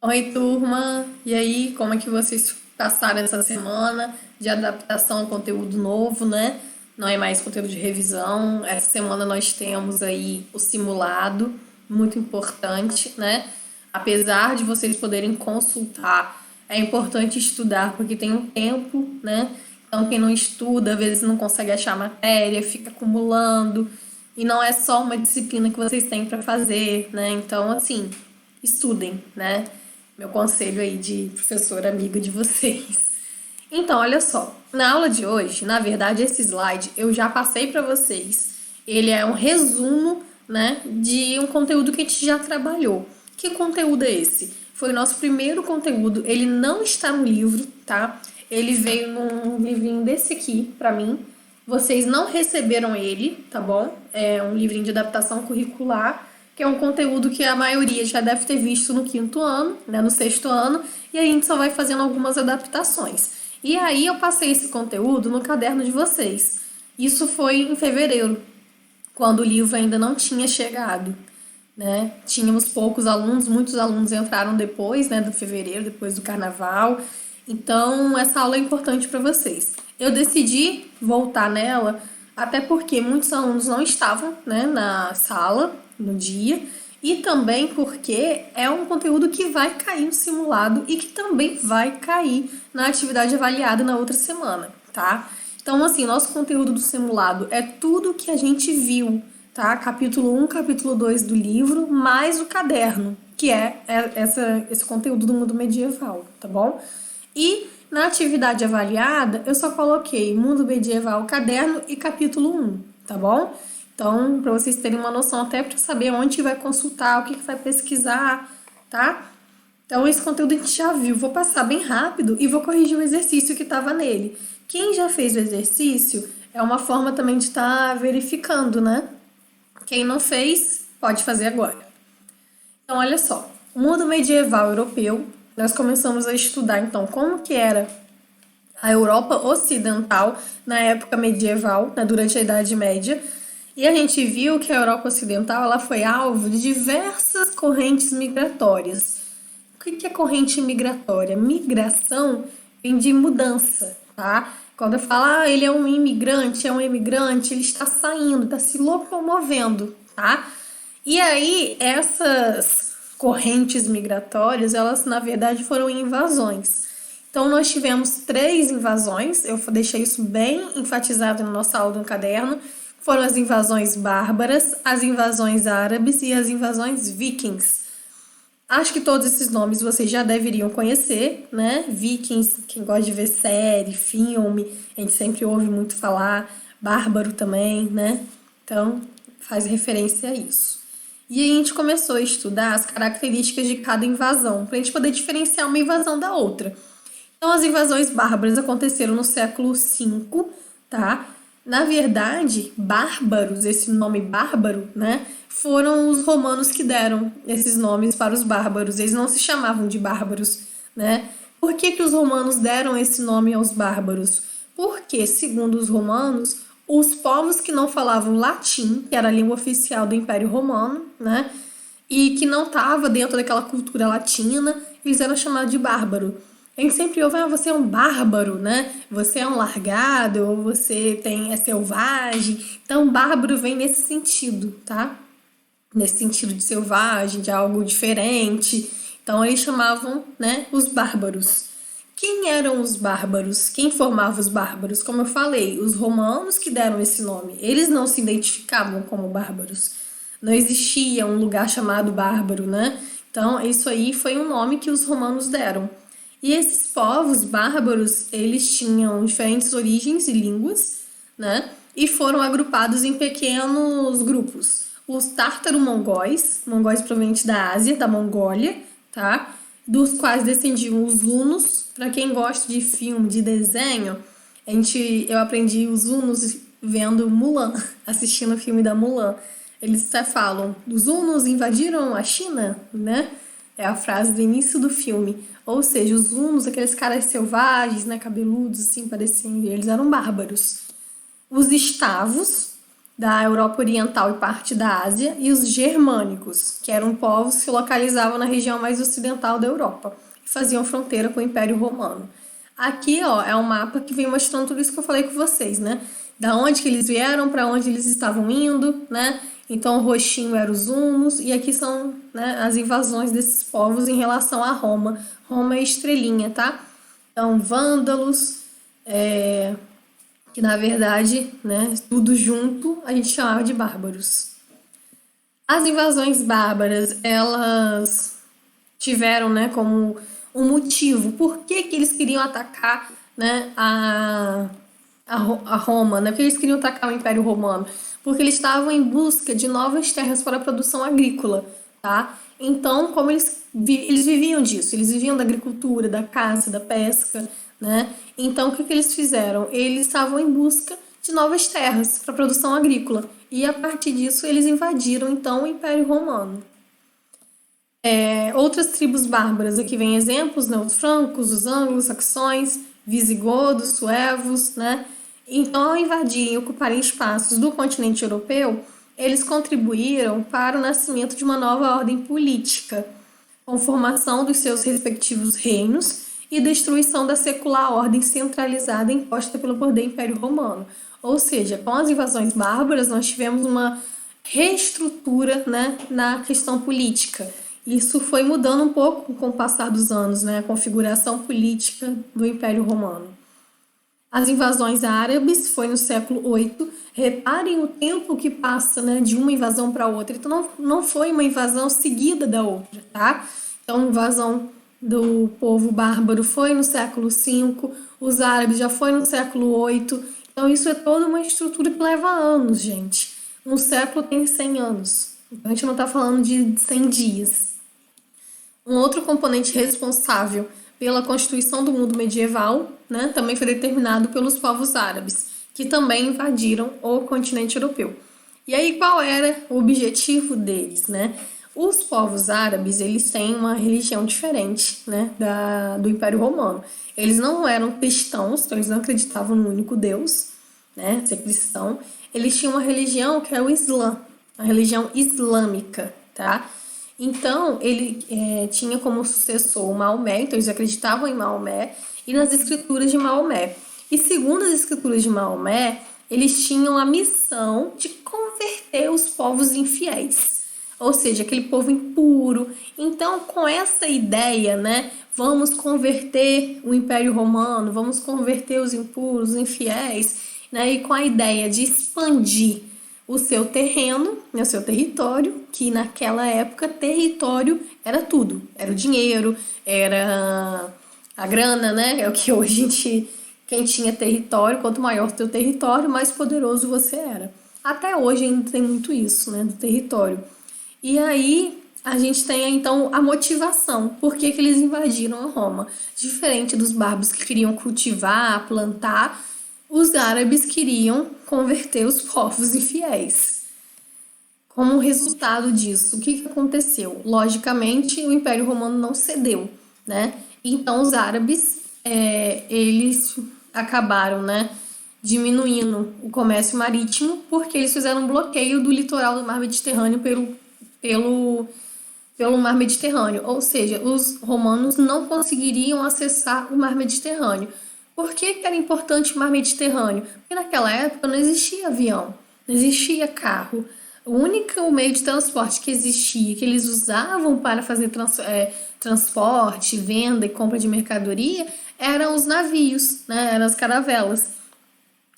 Oi, turma! E aí, como é que vocês passaram essa semana de adaptação ao conteúdo novo, né? Não é mais conteúdo de revisão. Essa semana nós temos aí o simulado, muito importante, né? Apesar de vocês poderem consultar, é importante estudar porque tem um tempo, né? Então, quem não estuda, às vezes não consegue achar matéria, fica acumulando. E não é só uma disciplina que vocês têm para fazer, né? Então, assim, estudem, né? Meu conselho aí de professora amiga de vocês. Então, olha só, na aula de hoje, na verdade, esse slide eu já passei para vocês. Ele é um resumo, né, de um conteúdo que a gente já trabalhou. Que conteúdo é esse? Foi o nosso primeiro conteúdo. Ele não está no livro, tá? Ele veio num livrinho desse aqui para mim. Vocês não receberam ele, tá bom? É um livrinho de adaptação curricular, que é um conteúdo que a maioria já deve ter visto no quinto ano, né, no sexto ano, e aí a gente só vai fazendo algumas adaptações. E aí eu passei esse conteúdo no caderno de vocês. Isso foi em fevereiro, quando o livro ainda não tinha chegado, né? Tínhamos poucos alunos, muitos alunos entraram depois, né, do fevereiro, depois do carnaval. Então, essa aula é importante para vocês. Eu decidi voltar nela, até porque muitos alunos não estavam, né, na sala no dia, e também porque é um conteúdo que vai cair no simulado e que também vai cair na atividade avaliada na outra semana, tá? Então, assim, nosso conteúdo do simulado é tudo que a gente viu, tá? Capítulo 1, capítulo 2 do livro, mais o caderno, que esse conteúdo do mundo medieval, tá bom? E na atividade avaliada, eu só coloquei mundo medieval, caderno e capítulo 1, tá bom? Então, para vocês terem uma noção, até para saber onde vai consultar, o que vai pesquisar, tá? Então, esse conteúdo a gente já viu. Vou passar bem rápido e vou corrigir o exercício que estava nele. Quem já fez o exercício é uma forma também de estar verificando, né? Quem não fez, pode fazer agora. Então, olha só. O mundo medieval europeu, nós começamos a estudar, então, como que era a Europa Ocidental na época medieval, né, durante a Idade Média. E a gente viu que a Europa Ocidental ela foi alvo de diversas correntes migratórias. O que é corrente migratória? Migração vem de mudança, tá? Quando eu falo, ele é um imigrante, ele está saindo, está se locomovendo, tá? E aí, essas correntes migratórias, elas na verdade foram invasões. Então, nós tivemos 3 invasões, eu deixei isso bem enfatizado na nossa aula do caderno. Foram as invasões bárbaras, as invasões árabes e as invasões vikings. Acho que todos esses nomes vocês já deveriam conhecer, né? Vikings, quem gosta de ver série, filme, a gente sempre ouve muito falar. Bárbaro também, né? Então, faz referência a isso. E aí a gente começou a estudar as características de cada invasão, para a gente poder diferenciar uma invasão da outra. Então, as invasões bárbaras aconteceram no século V, tá? Na verdade, bárbaros, esse nome bárbaro, né, foram os romanos que deram esses nomes para os bárbaros. Eles não se chamavam de bárbaros, né? Por que que os romanos deram esse nome aos bárbaros? Porque, segundo os romanos, os povos que não falavam latim, que era a língua oficial do Império Romano, né, e que não estava dentro daquela cultura latina, eles eram chamados de bárbaro. A gente sempre ouve, você é um bárbaro, né? Você é um largado, ou é selvagem. Então, bárbaro vem nesse sentido, tá? Nesse sentido de selvagem, de algo diferente. Então, eles chamavam, né, os bárbaros. Quem eram os bárbaros? Quem formava os bárbaros? Como eu falei, os romanos que deram esse nome. Eles não se identificavam como bárbaros. Não existia um lugar chamado bárbaro, né? Então, isso aí foi um nome que os romanos deram. E esses povos bárbaros, eles tinham diferentes origens e línguas, né? E foram agrupados em pequenos grupos. Os tártaro-mongóis, mongóis provenientes da Ásia, da Mongólia, tá? Dos quais descendiam os hunos. Para quem gosta de filme, de desenho, eu aprendi os hunos vendo Mulan, assistindo o filme da Mulan. Eles até falam, os hunos invadiram a China, né? É a frase do início do filme. Ou seja, os hunos, aqueles caras selvagens, né, cabeludos, assim, pareciam, eles eram bárbaros. Os estavos, da Europa Oriental e parte da Ásia, e os germânicos, que eram povos que se localizavam na região mais ocidental da Europa e faziam fronteira com o Império Romano. Aqui, ó, é um mapa que vem mostrando tudo isso que eu falei com vocês, né? Da onde que eles vieram, para onde eles estavam indo, né? Então, o roxinho eram os hunos, e aqui são, né, as invasões desses povos em relação a Roma. Roma é estrelinha, tá? Então, vândalos, que na verdade, né, tudo junto a gente chamava de bárbaros. As invasões bárbaras, elas tiveram, né, como um motivo. Por que que eles queriam atacar, né, a Roma, né? Por que eles queriam atacar o Império Romano? Porque eles estavam em busca de novas terras para a produção agrícola, tá? Então, como eles viviam disso, eles viviam da agricultura, da caça, da pesca, né? Então, o que que eles fizeram? Eles estavam em busca de novas terras para a produção agrícola. E a partir disso, eles invadiram, então, o Império Romano. Outras tribos bárbaras, aqui vem exemplos, né? Os francos, os anglo-saxões, visigodos, suevos, né? Então, ao invadirem e ocuparem espaços do continente europeu, eles contribuíram para o nascimento de uma nova ordem política, com formação dos seus respectivos reinos e destruição da secular ordem centralizada imposta pelo poder Império Romano. Ou seja, com as invasões bárbaras, nós tivemos uma reestrutura, né, na questão política. Isso foi mudando um pouco com o passar dos anos, né, a configuração política do Império Romano. As invasões árabes foi no século VIII. Reparem o tempo que passa, né, de uma invasão para outra. Então, não foi uma invasão seguida da outra, tá? Então, a invasão do povo bárbaro foi no século V, os árabes já foi no século VIII. Então, isso é toda uma estrutura que leva anos, gente. Um século tem 100 anos. Então, a gente não está falando de 100 dias. Um outro componente responsável pela constituição do mundo medieval, né, também foi determinado pelos povos árabes, que também invadiram o continente europeu. E aí, qual era o objetivo deles, né? Os povos árabes, eles têm uma religião diferente, né, do Império Romano. Eles não eram cristãos, então eles não acreditavam no único Deus, né, ser cristão. Eles tinham uma religião que é o Islã, a religião islâmica, tá? Então, ele tinha como sucessor o Maomé, então eles acreditavam em Maomé e nas escrituras de Maomé. E segundo as escrituras de Maomé, eles tinham a missão de converter os povos infiéis, ou seja, aquele povo impuro. Então, com essa ideia, né, vamos converter o Império Romano, vamos converter os impuros, os infiéis, né, e com a ideia de expandir o seu terreno, o seu território, que naquela época território era tudo, era o dinheiro, era a grana, né? É o que hoje quem tinha território, quanto maior o teu território, mais poderoso você era. Até hoje ainda tem muito isso, né, do território. E aí a gente tem então a motivação, por que eles invadiram a Roma. Diferente dos bárbaros que queriam cultivar, plantar, os árabes queriam converter os povos infiéis. Como resultado disso, o que aconteceu? Logicamente, o Império Romano não cedeu, né? Então, os árabes, eles acabaram, né, diminuindo o comércio marítimo porque eles fizeram um bloqueio do litoral do Mar Mediterrâneo pelo Mar Mediterrâneo. Ou seja, os romanos não conseguiriam acessar o Mar Mediterrâneo. Por que era importante o Mar Mediterrâneo? Porque naquela época não existia avião, não existia carro. O único meio de transporte que existia, que eles usavam para fazer transporte, venda e compra de mercadoria, eram os navios, né? Eram as caravelas.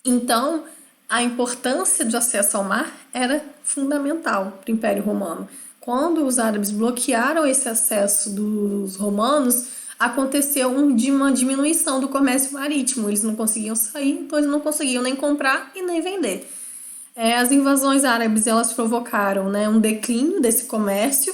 Então, a importância do acesso ao mar era fundamental para o Império Romano. Quando os árabes bloquearam esse acesso dos romanos, aconteceu uma diminuição do comércio marítimo. Eles não conseguiam sair, então eles não conseguiam nem comprar e nem vender. As invasões árabes, elas provocaram, né, um declínio desse comércio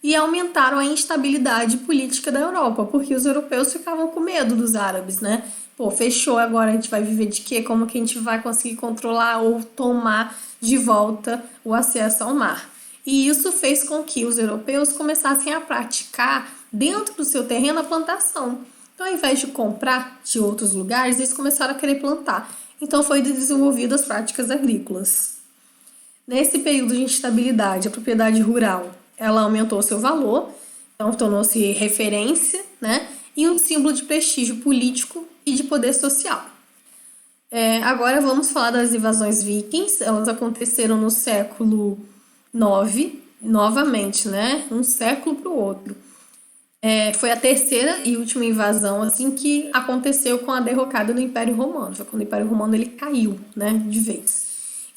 e aumentaram a instabilidade política da Europa, porque os europeus ficavam com medo dos árabes, né? Pô, fechou, agora a gente vai viver de quê? Como que a gente vai conseguir controlar ou tomar de volta o acesso ao mar? E isso fez com que os europeus começassem a praticar dentro do seu terreno a plantação. Então, ao invés de comprar de outros lugares, eles começaram a querer plantar. Então, foi desenvolvidas as práticas agrícolas. Nesse período de instabilidade, a propriedade rural, ela aumentou seu valor, então tornou-se referência, né? E um símbolo de prestígio político e de poder social. Agora vamos falar das invasões vikings. Elas aconteceram no século IX, novamente, né? Um século para o outro. Foi a terceira e última invasão assim que aconteceu com a derrocada do Império Romano. Foi quando o Império Romano ele caiu, né, de vez.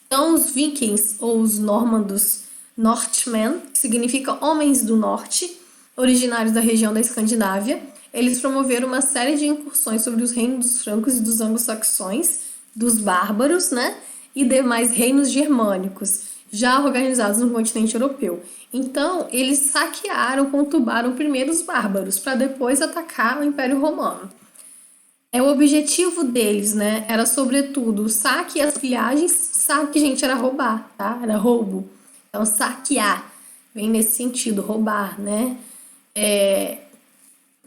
Então os vikings ou os nórmandos, Northmen, que significa homens do norte, originários da região da Escandinávia, eles promoveram uma série de incursões sobre os reinos dos francos e dos anglo-saxões, dos bárbaros, né, e demais reinos germânicos, já organizados no continente europeu. Então, eles saquearam, conturbaram primeiro os bárbaros, para depois atacar o Império Romano. O objetivo deles, né, era sobretudo o saque e as pilhagens. Saque, gente, era roubar, tá? Era roubo. Então, saquear vem nesse sentido, roubar, né?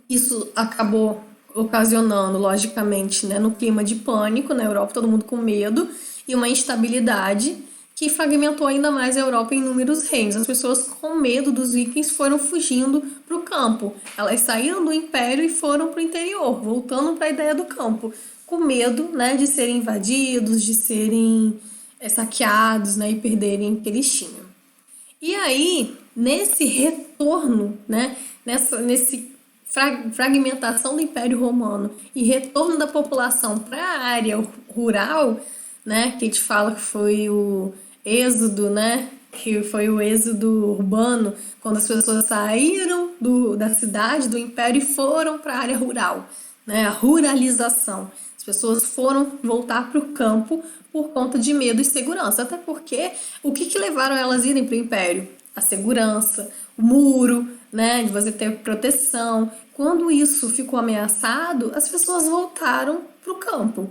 Isso acabou ocasionando, logicamente, né, no clima de pânico na Europa, todo mundo com medo, e uma instabilidade que fragmentou ainda mais a Europa em inúmeros reinos. As pessoas com medo dos vikings foram fugindo para o campo. Elas saíram do império e foram para o interior, voltando para a ideia do campo, com medo, né, de serem invadidos, de serem saqueados, né, e perderem o que eles tinham. E aí, nesse retorno, né, nesse fragmentação do Império Romano e retorno da população para a área rural, né, que a gente fala que foi o êxodo, né, que foi o êxodo urbano, quando as pessoas saíram da cidade, do império e foram para a área rural, né, a ruralização. As pessoas foram voltar para o campo por conta de medo e segurança, até porque o que levaram elas a irem para o império? A segurança, o muro, né, de você ter proteção. Quando isso ficou ameaçado, as pessoas voltaram para o campo.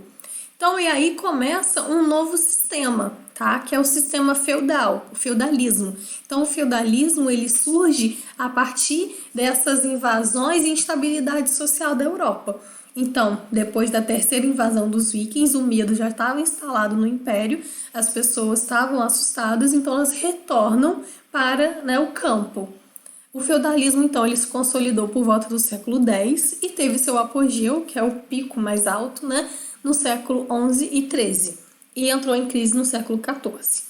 Então, e aí começa um novo sistema, tá? Que é o sistema feudal, o feudalismo. Então, o feudalismo ele surge a partir dessas invasões e instabilidade social da Europa. Então, depois da terceira invasão dos vikings, o medo já estava instalado no império, as pessoas estavam assustadas, então elas retornam para, né, o campo. O feudalismo, então, ele se consolidou por volta do século X e teve seu apogeu, que é o pico mais alto, né, no século XI e XIII, e entrou em crise no século XIV.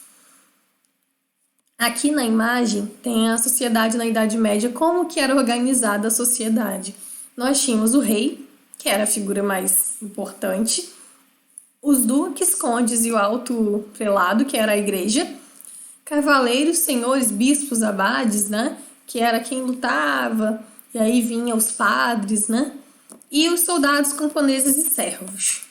Aqui na imagem tem a sociedade na Idade Média, como que era organizada a sociedade. Nós tínhamos o rei, que era a figura mais importante, os duques, condes e o alto prelado, que era a igreja, cavaleiros, senhores, bispos, abades, né, que era quem lutava, e aí vinha os padres, né, e os soldados, camponeses e servos.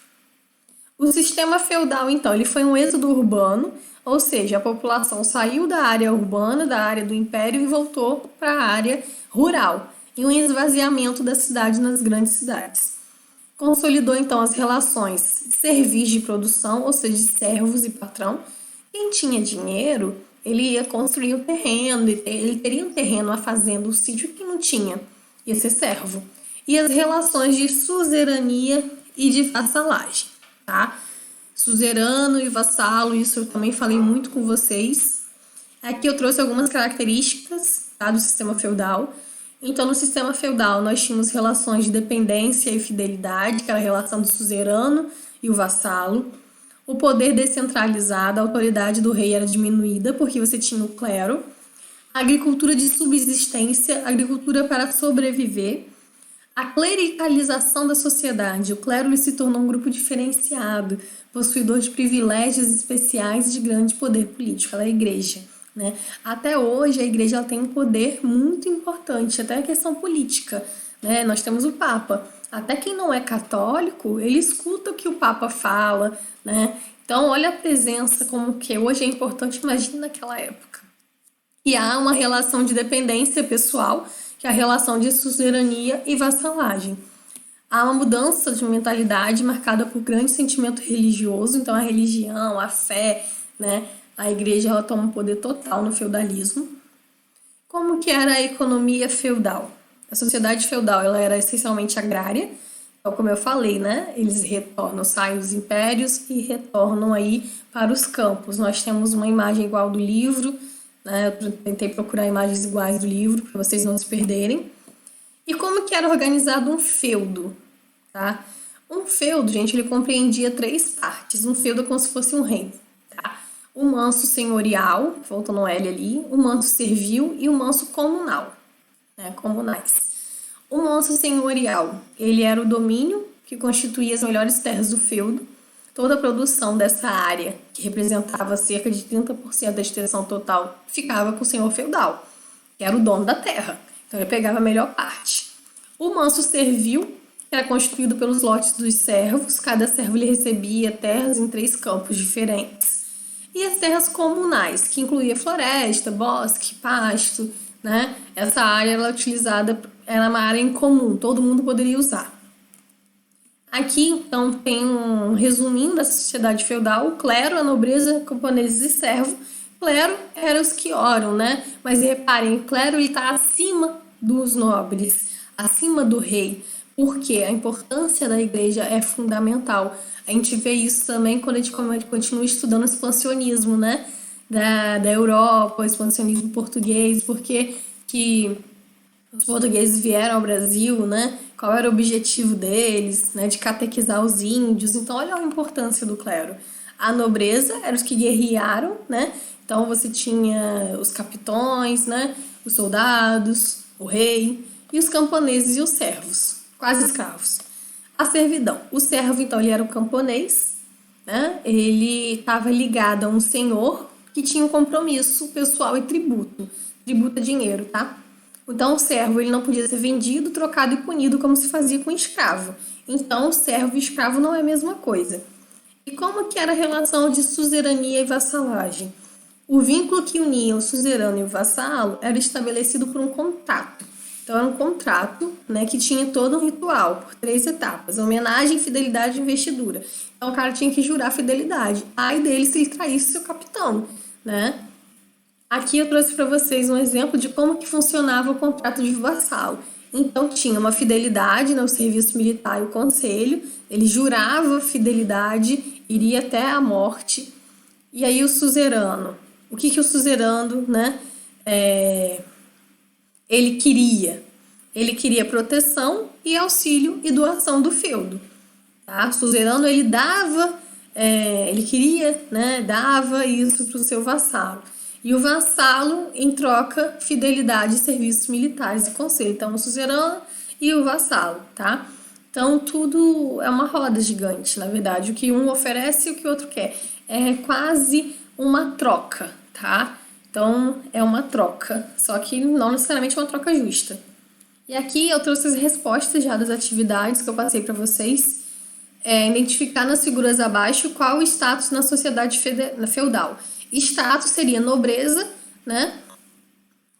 O sistema feudal, então, ele foi um êxodo urbano, ou seja, a população saiu da área urbana, da área do império e voltou para a área rural, e um esvaziamento da cidade nas grandes cidades. Consolidou, então, as relações servis de produção, ou seja, de servos e patrão. Quem tinha dinheiro, ele ia construir o terreno, ele teria um terreno, uma fazenda, um sítio. Que não tinha, ia ser servo. E as relações de suzerania e de vassalagem, tá? Suzerano e vassalo, isso eu também falei muito com vocês. Aqui eu trouxe algumas características, tá, do sistema feudal. Então, no sistema feudal, nós tínhamos relações de dependência e fidelidade, que era a relação do suzerano e o vassalo. O poder descentralizado, a autoridade do rei era diminuída, porque você tinha o clero. A agricultura de subsistência, agricultura para sobreviver. A clericalização da sociedade. O clero se tornou um grupo diferenciado, possuidor de privilégios especiais e de grande poder político. Ela é a igreja, né? Até hoje, a igreja ela tem um poder muito importante, até a questão política, né? Nós temos o Papa. Até quem não é católico, ele escuta o que o Papa fala, né? Então, olha a presença, como que hoje é importante, imagina naquela época. E há uma relação de dependência pessoal, que é a relação de suzerania e vassalagem. Há uma mudança de mentalidade marcada por grande sentimento religioso, então a religião, a fé, né? A igreja ela toma um poder total no feudalismo. Como que era a economia feudal? A sociedade feudal ela era essencialmente agrária, Então, como eu falei, né? Eles retornam, saem dos impérios e retornam aí para os campos. Nós temos uma imagem igual do livro, né? Eu tentei procurar imagens iguais do livro para vocês não se perderem. E como que era organizado um feudo, tá? Um feudo, gente, ele compreendia 3 partes. Um feudo é como se fosse um reino, tá? O manso senhorial, faltando um L ali, o manso servil e o manso comunal, né? Comunais. O manso senhorial, ele era o domínio que constituía as melhores terras do feudo. Toda a produção dessa área, que representava cerca de 30% da extensão total, ficava com o senhor feudal, que era o dono da terra. Então ele pegava a melhor parte. O manso servil era constituído pelos lotes dos servos. Cada servo ele recebia terras em 3 campos diferentes. E as terras comunais, que incluía floresta, bosque, pasto, né? Essa área ela utilizada, era uma área em comum, todo mundo poderia usar. Aqui, então, tem um resuminho da sociedade feudal: o clero, a nobreza, camponeses e servo. Clero eram os que oram, né? Mas reparem, o clero está acima dos nobres, acima do rei, porque a importância da igreja é fundamental. A gente vê isso também quando a gente continua estudando o expansionismo, né? Da Europa, o expansionismo português, porque que os portugueses vieram ao Brasil, né? Qual era o objetivo deles, né? De catequizar os índios. Então, olha a importância do clero. A nobreza eram os que guerrearam, né? Então, você tinha os capitões, né? Os soldados, o rei, e os camponeses e os servos, quase escravos. A servidão. O servo, então, ele era o camponês, né? Ele estava ligado a um senhor que tinha um compromisso pessoal e tributo. Tributo é dinheiro, tá? Então, o servo ele não podia ser vendido, trocado e punido como se fazia com o escravo. Então, o servo e escravo não é a mesma coisa. E como que era a relação de suzerania e vassalagem? O vínculo que unia o suzerano e o vassalo era estabelecido por um contrato. Então, era um contrato, né, que tinha todo um ritual, por 3 etapas: homenagem, fidelidade e investidura. Então, o cara tinha que jurar fidelidade. Ai dele se ele traísse seu capitão, né? Aqui eu trouxe para vocês um exemplo de como que funcionava o contrato de vassalo. Então, tinha uma fidelidade no serviço militar e o conselho, ele jurava fidelidade, iria até a morte. E aí o suzerano, o que o suzerano, né, ele queria? Ele queria proteção e auxílio e doação do feudo. Tá? O suzerano, ele dava, ele queria, né, dava isso para o seu vassalo. E o vassalo, em troca, fidelidade, serviços militares e conselho. Então, o suzerano e o vassalo, tá? Então, tudo é uma roda gigante, na verdade. O que um oferece e o que o outro quer. É quase uma troca, tá? Então, é uma troca, só que não necessariamente uma troca justa. E aqui eu trouxe as respostas já das atividades que eu passei para vocês. Identificar nas figuras abaixo qual o status na sociedade feudal. Status seria nobreza, né?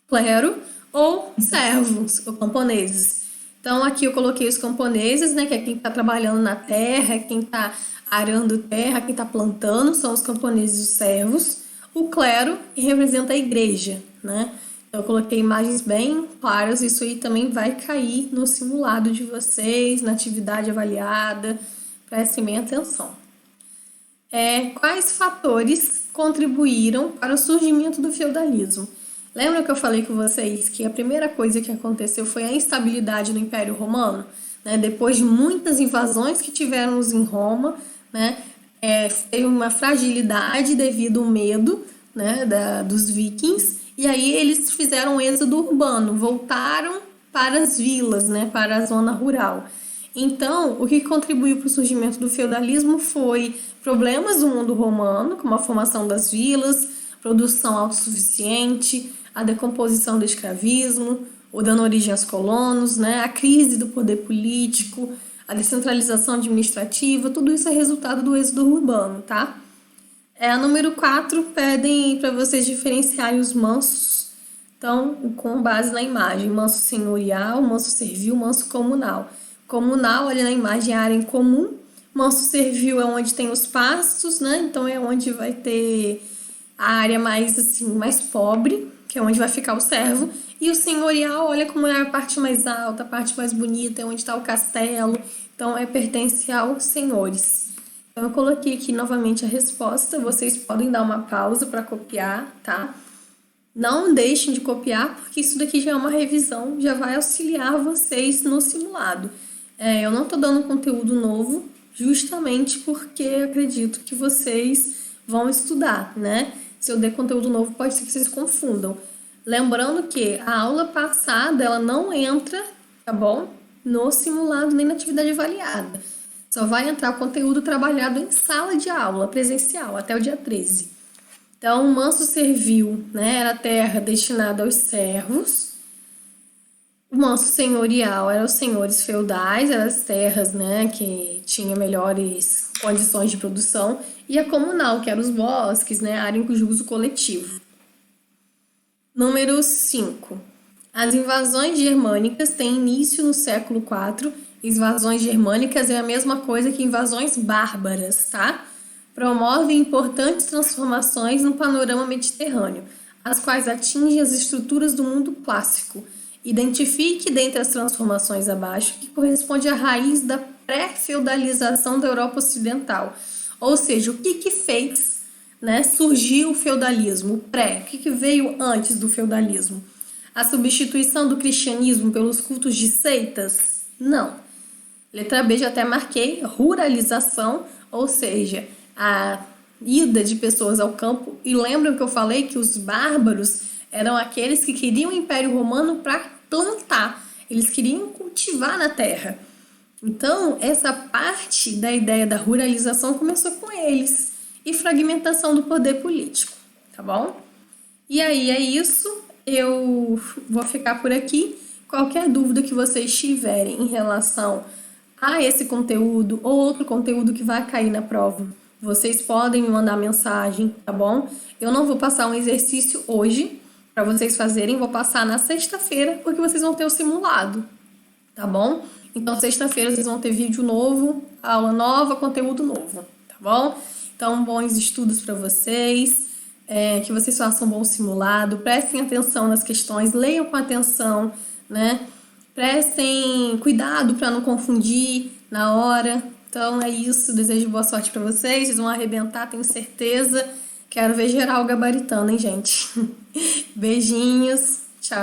Clero ou servos ou camponeses. Então, aqui eu coloquei os camponeses, né? Que é quem está trabalhando na terra, quem está arando terra, quem está plantando, são os camponeses e os servos. O clero, que representa a igreja, né? Então, eu coloquei imagens bem claras. Isso aí também vai cair no simulado de vocês, na atividade avaliada. Prestem bem atenção. Quais fatores contribuíram para o surgimento do feudalismo? Lembra que eu falei com vocês que a primeira coisa que aconteceu foi a instabilidade no Império Romano? Né? Depois de muitas invasões que tivemos em Roma, né? Teve uma fragilidade devido ao medo, né, dos vikings, e aí eles fizeram um êxodo urbano, voltaram para as vilas, né, para a zona rural. Então, o que contribuiu para o surgimento do feudalismo foi problemas do mundo romano, como a formação das vilas, produção autossuficiente, a decomposição do escravismo, ou dando origem aos colonos, né? A crise do poder político, a descentralização administrativa, tudo isso é resultado do êxodo urbano, tá? A número 4 pedem para vocês diferenciarem os mansos, então, com base na imagem: manso senhorial, manso servil, manso comunal. Comunal, olha na imagem, a área em comum. Manso servil é onde tem os pastos, né? Então é onde vai ter a área mais, assim, mais pobre, que é onde vai ficar o servo. E o senhorial, olha como é a parte mais alta, a parte mais bonita, é onde está o castelo. Então, pertence aos senhores. Então, eu coloquei aqui novamente a resposta. Vocês podem dar uma pausa para copiar, tá? Não deixem de copiar, porque isso daqui já é uma revisão, já vai auxiliar vocês no simulado. Eu não estou dando conteúdo novo, justamente porque acredito que vocês vão estudar, né? Se eu der conteúdo novo, pode ser que vocês confundam. Lembrando que a aula passada, ela não entra, tá bom? No simulado nem na atividade avaliada. Só vai entrar o conteúdo trabalhado em sala de aula presencial, até o dia 13. Então, o manso servil, né, era a terra destinada aos servos. O manso senhorial era os senhores feudais, eram as terras, né, que tinham melhores condições de produção. E a comunal, que eram os bosques, né, área de uso coletivo. Número 5. As invasões germânicas têm início no século IV. Invasões germânicas é a mesma coisa que invasões bárbaras, tá? Promovem importantes transformações no panorama mediterrâneo, as quais atingem as estruturas do mundo clássico. Identifique dentre as transformações abaixo que corresponde à raiz da pré-feudalização da Europa Ocidental. Ou seja, o que fez, né, surgiu o feudalismo, o pré, o que veio antes do feudalismo? A substituição do cristianismo pelos cultos de seitas? Não. Letra B, já até marquei, ruralização, ou seja, a ida de pessoas ao campo. E lembram que eu falei que os bárbaros eram aqueles que queriam o Império Romano para plantar. Eles queriam cultivar na terra. Então, essa parte da ideia da ruralização começou com eles. E fragmentação do poder político, tá bom? E aí é isso. Eu vou ficar por aqui. Qualquer dúvida que vocês tiverem em relação a esse conteúdo ou outro conteúdo que vai cair na prova, vocês podem me mandar mensagem, tá bom? Eu não vou passar um exercício hoje para vocês fazerem, vou passar na sexta-feira, porque vocês vão ter o simulado, tá bom? Então, sexta-feira vocês vão ter vídeo novo, aula nova, conteúdo novo, tá bom? Então, bons estudos para vocês, que vocês façam um bom simulado, prestem atenção nas questões, leiam com atenção, né? Prestem cuidado para não confundir na hora. Então é isso, desejo boa sorte para vocês, vocês vão arrebentar, tenho certeza. Quero ver geral gabaritando, hein, gente? Beijinhos, tchau!